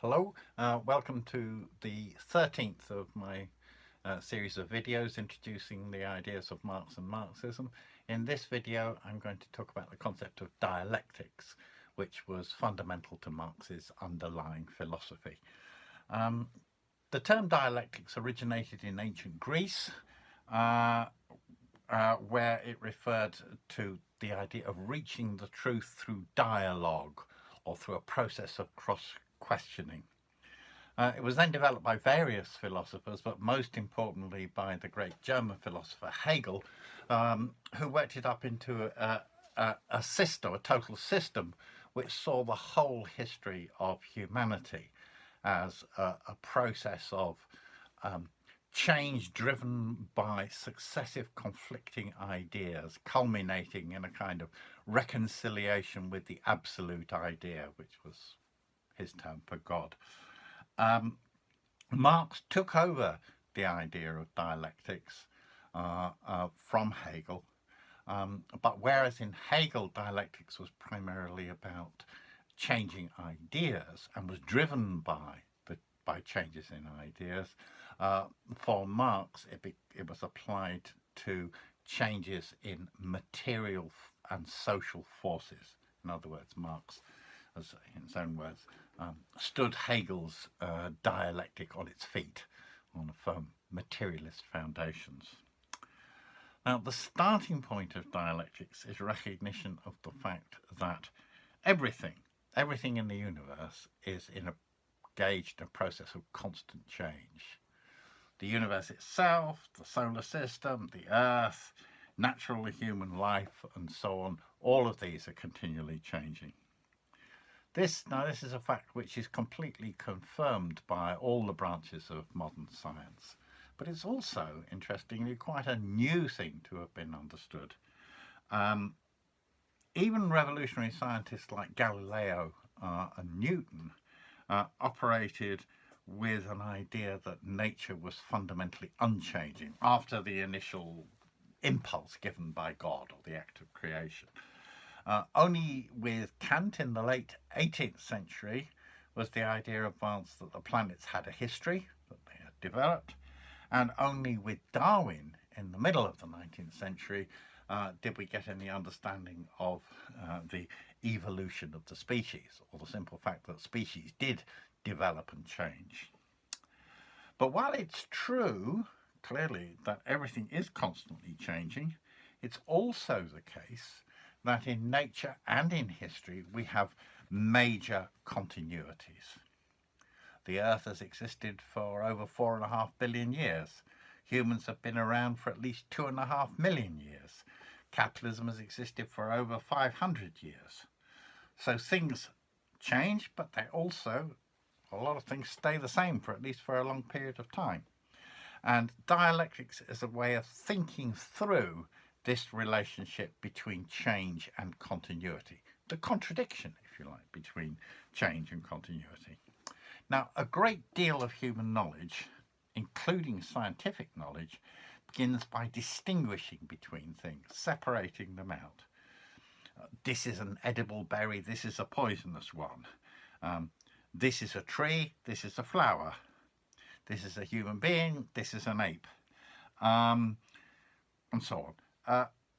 Hello, welcome to the 13th of my series of videos introducing the ideas of Marx and Marxism. In this video, I'm going to talk about the concept of dialectics, which was fundamental to Marx's underlying philosophy. The term dialectics originated in ancient Greece, where it referred to the idea of reaching the truth through dialogue or through a process of cross-questioning. It was then developed by various philosophers, but most importantly by the great German philosopher Hegel, who worked it up into a system, a total system, which saw the whole history of humanity as a process of change driven by successive conflicting ideas, culminating in a kind of reconciliation with the absolute idea, which was his term for God. Marx took over the idea of dialectics from Hegel, but whereas in Hegel dialectics was primarily about changing ideas and was driven by changes in ideas, for Marx it was applied to changes in material and social forces. In other words, Marx, as in his own words, stood Hegel's dialectic on its feet, on firm materialist foundations. Now, the starting point of dialectics is recognition of the fact that everything in the universe is engaged in a process of constant change. The universe itself, the solar system, the earth, natural human life, and so on, all of these are continually changing. This is a fact which is completely confirmed by all the branches of modern science, but it's also, interestingly, quite a new thing to have been understood. Even revolutionary scientists like Galileo and Newton operated with an idea that nature was fundamentally unchanging after the initial impulse given by God, or the act of creation. Only with Kant in the late 18th century was the idea advanced that the planets had a history, that they had developed, and only with Darwin in the middle of the 19th century did we get any understanding of the evolution of the species, or the simple fact that species did develop and change. But while it's true, clearly, that everything is constantly changing, it's also the case that in nature and in history we have major continuities. The Earth has existed for over 4.5 billion years. Humans have been around for at least 2.5 million years. Capitalism has existed for over 500 years. So things change, but they also, a lot of things stay the same for at least for a long period of time. And dialectics is a way of thinking through this relationship between change and continuity, the contradiction, if you like, between change and continuity. Now, a great deal of human knowledge, including scientific knowledge, begins by distinguishing between things, separating them out. This is an edible berry, this is a poisonous one. This is a tree, this is a flower. This is a human being, this is an ape. And so on.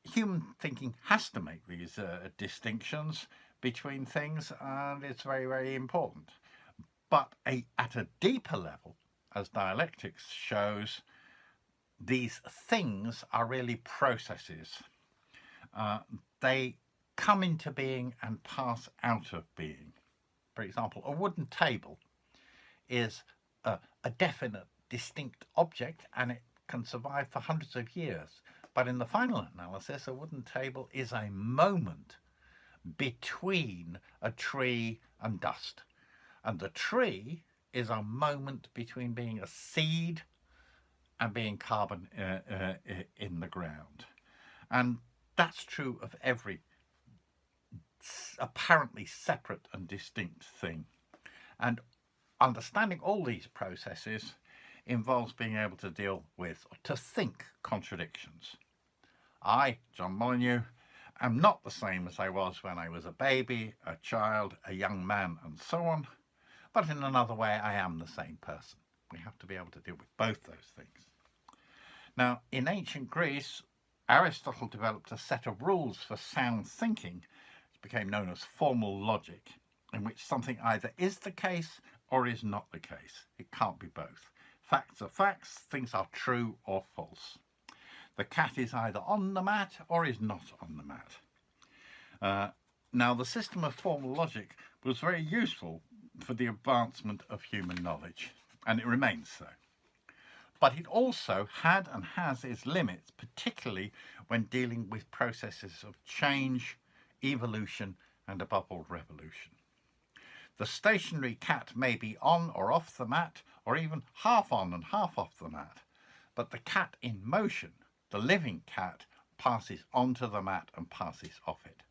Human thinking has to make these distinctions between things, and it's very, very important. But at a deeper level, as dialectics shows, these things are really processes. They come into being and pass out of being. For example, a wooden table is a definite, distinct object, and it can survive for hundreds of years. But in the final analysis, a wooden table is a moment between a tree and dust. And the tree is a moment between being a seed and being carbon in the ground. And that's true of every apparently separate and distinct thing. And understanding all these processes involves being able to deal with, or to think, contradictions. I, John Molyneux, am not the same as I was when I was a baby, a child, a young man, and so on, but in another way I am the same person. We have to be able to deal with both those things. Now, in ancient Greece, Aristotle developed a set of rules for sound thinking, which became known as formal logic, in which something either is the case or is not the case. It can't be both. Facts are facts, things are true or false. The cat is either on the mat or is not on the mat. Now, the system of formal logic was very useful for the advancement of human knowledge, and it remains so. But it also had and has its limits, particularly when dealing with processes of change, evolution, and above all, revolution. The stationary cat may be on or off the mat, or even half on and half off the mat, but the cat in motion, the living cat, passes onto the mat and passes off it.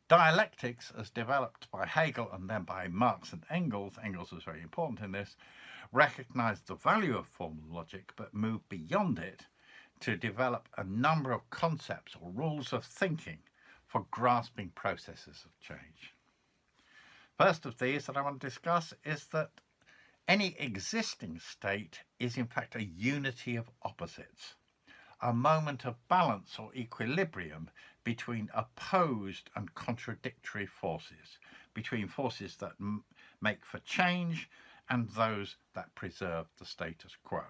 Dialectics, as developed by Hegel and then by Marx and Engels was very important in this, recognised the value of formal logic but moved beyond it to develop a number of concepts or rules of thinking for grasping processes of change. First of these that I want to discuss is that any existing state is in fact a unity of opposites, a moment of balance or equilibrium between opposed and contradictory forces, between forces that make for change and those that preserve the status quo.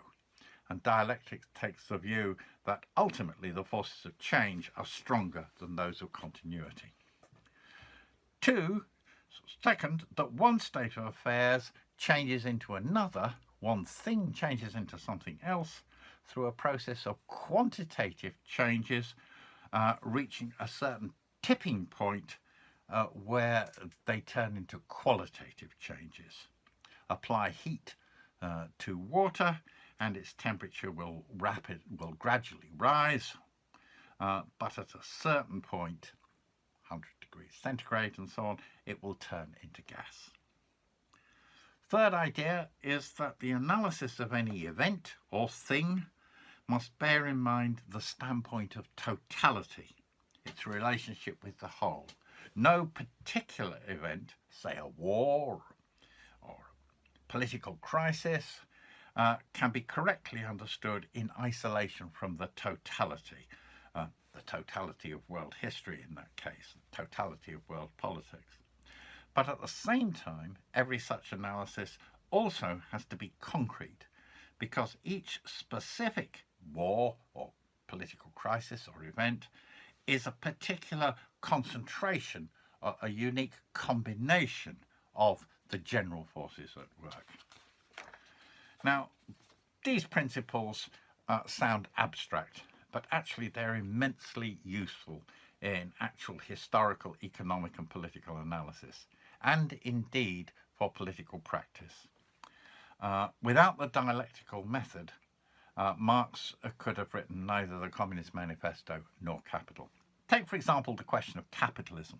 And dialectics takes the view that ultimately the forces of change are stronger than those of continuity. Second, that one state of affairs changes into another, one thing changes into something else through a process of quantitative changes, reaching a certain tipping point where they turn into qualitative changes. Apply heat to water and its temperature will gradually rise, but at a certain point, 100 degrees centigrade and so on, it will turn into gas. Third idea is that the analysis of any event or thing must bear in mind the standpoint of totality, its relationship with the whole. No particular event, say a war or a political crisis, can be correctly understood in isolation from the totality of world history in that case, the totality of world politics. But at the same time, every such analysis also has to be concrete, because each specific war or political crisis or event is a particular concentration or a unique combination of the general forces at work. Now, these principles sound abstract, but actually they're immensely useful in actual historical, economic and political analysis, and indeed for political practice. Without the dialectical method, Marx could have written neither the Communist Manifesto nor Capital. Take, for example, the question of capitalism.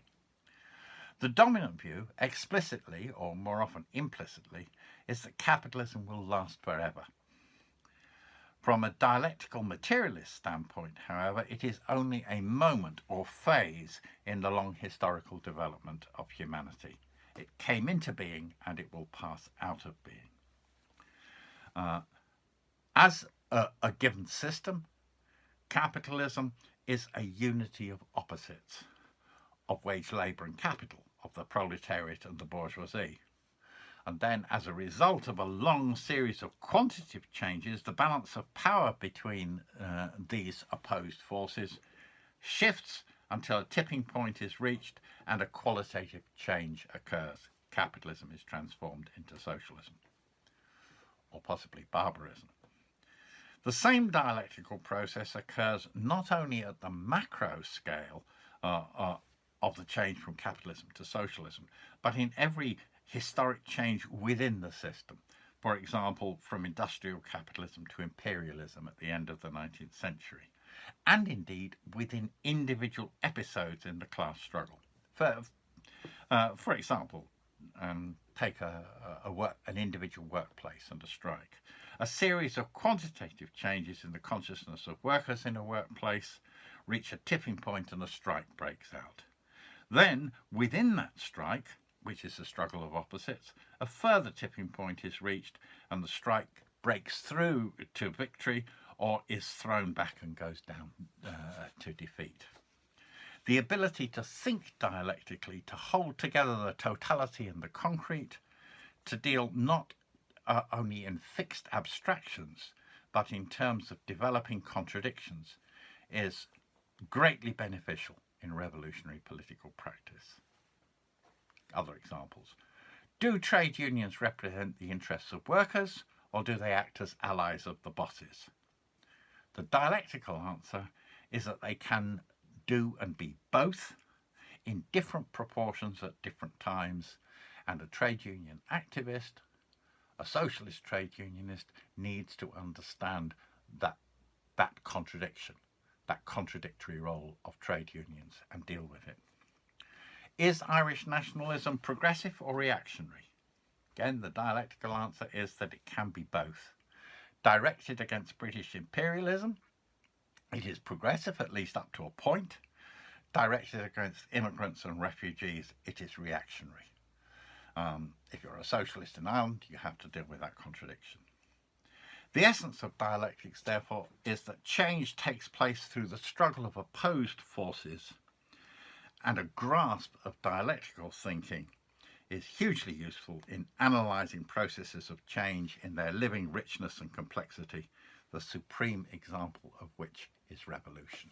The dominant view, explicitly or more often implicitly, is that capitalism will last forever. From a dialectical materialist standpoint, however, it is only a moment or phase in the long historical development of humanity. It came into being and it will pass out of being. As a given system, capitalism is a unity of opposites, of wage labour and capital, of the proletariat and the bourgeoisie. And then, as a result of a long series of quantitative changes, the balance of power between these opposed forces shifts until a tipping point is reached and a qualitative change occurs. Capitalism is transformed into socialism, or possibly barbarism. The same dialectical process occurs not only at the macro scale of the change from capitalism to socialism, but in every historic change within the system. For example, from industrial capitalism to imperialism at the end of the 19th century, and indeed within individual episodes in the class struggle. For example, take an individual workplace and a strike. A series of quantitative changes in the consciousness of workers in a workplace reach a tipping point and a strike breaks out. Then, within that strike, which is a struggle of opposites, a further tipping point is reached and the strike breaks through to victory or is thrown back and goes down to defeat. The ability to think dialectically, to hold together the totality and the concrete, to deal not only in fixed abstractions, but in terms of developing contradictions, is greatly beneficial in revolutionary political practice. Other examples. Do trade unions represent the interests of workers, or do they act as allies of the bosses? The dialectical answer is that they can do and be both in different proportions at different times, and a trade union activist, a socialist trade unionist, needs to understand that contradiction, that contradictory role of trade unions, and deal with it. Is Irish nationalism progressive or reactionary? Again, the dialectical answer is that it can be both. Directed against British imperialism, it is progressive, at least up to a point. Directed against immigrants and refugees, it is reactionary. If you're a socialist in Ireland, you have to deal with that contradiction. The essence of dialectics, therefore, is that change takes place through the struggle of opposed forces, and a grasp of dialectical thinking is hugely useful in analysing processes of change in their living richness and complexity, the supreme example of which is revolution.